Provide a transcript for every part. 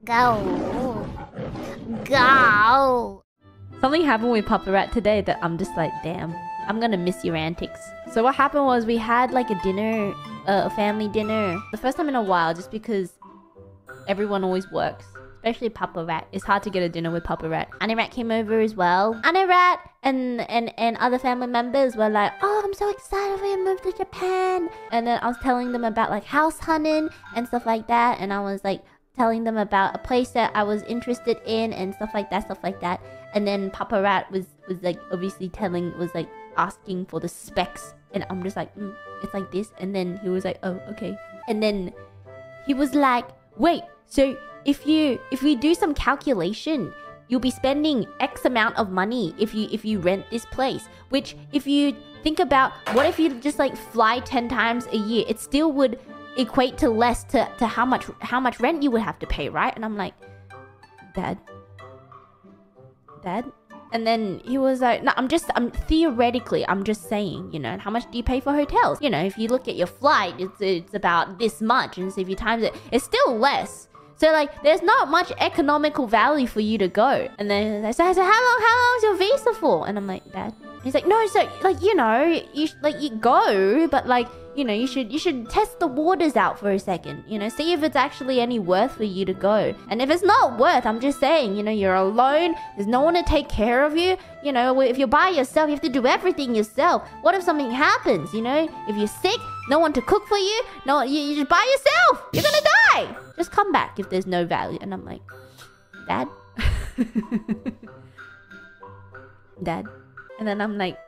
Go. Go. Something happened with Papa Rat today that I'm just like, damn, I'm gonna miss your antics. So what happened was we had like a dinner, a family dinner. The first time in a while, just because everyone always works. Especially Papa Rat. It's hard to get a dinner with Papa Rat. Annie Rat came over as well. Annie Rat and other family members were like, oh, I'm so excited for you to move to Japan. And then I was telling them about like house hunting and stuff like that. And I was like telling them about a place that I was interested in and stuff like that. And then Papa Rat was like obviously asking for the specs. And I'm just like, it's like this. And then he was like, oh, okay. And then he was like, wait, so if we do some calculation, you'll be spending X amount of money if you rent this place. Which, if you think about, what if you just like fly 10 times a year? It still would equate to less to how much rent you would have to pay, right? And I'm like, Dad. And then he was like, no, I'm theoretically, I'm just saying, you know, how much do you pay for hotels? You know, if you look at your flight, it's about this much, and so if you times it, it's still less. So like, there's not much economical value for you to go. And then I said, so how long's your visa for? And I'm like, Dad. He's like, no, so like, you know, you go, but like, you know, you should test the waters out for a second, you know, see if it's actually any worth for you to go. And if it's not worth, I'm just saying, you know, you're alone, there's no one to take care of you, you know, if you're by yourself, you have to do everything yourself. What if something happens, you know, if you're sick, no one to cook for you, no, you're just by yourself, you're gonna die. Just come back if there's no value. And I'm like, Dad? Dad? And then I'm like,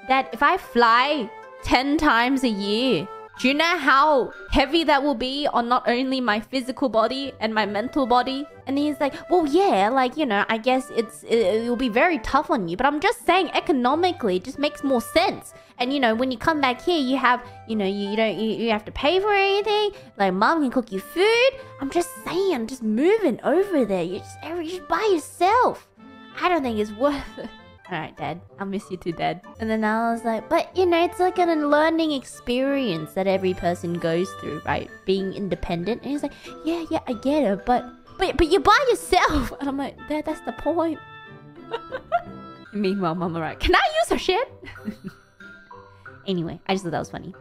Dad, if I fly 10 times a year, do you know how heavy that will be on not only my physical body and my mental body? And he's like, well, yeah, like, you know, I guess it will be very tough on you. But I'm just saying, economically, it just makes more sense. And, you know, when you come back here, you have, you know, you have to pay for anything. Like, Mom can cook you food. I'm just saying, just moving over there. You're just by yourself. I don't think it's worth it. Alright, Dad. I'll miss you too, Dad. And then I was like, but, you know, it's like a learning experience that every person goes through, right? Being independent. And he's like, yeah, I get it, but you're by yourself. And I'm like, Dad, that's the point. Meanwhile, Mama, right? Can I use her shit? Anyway, I just thought that was funny.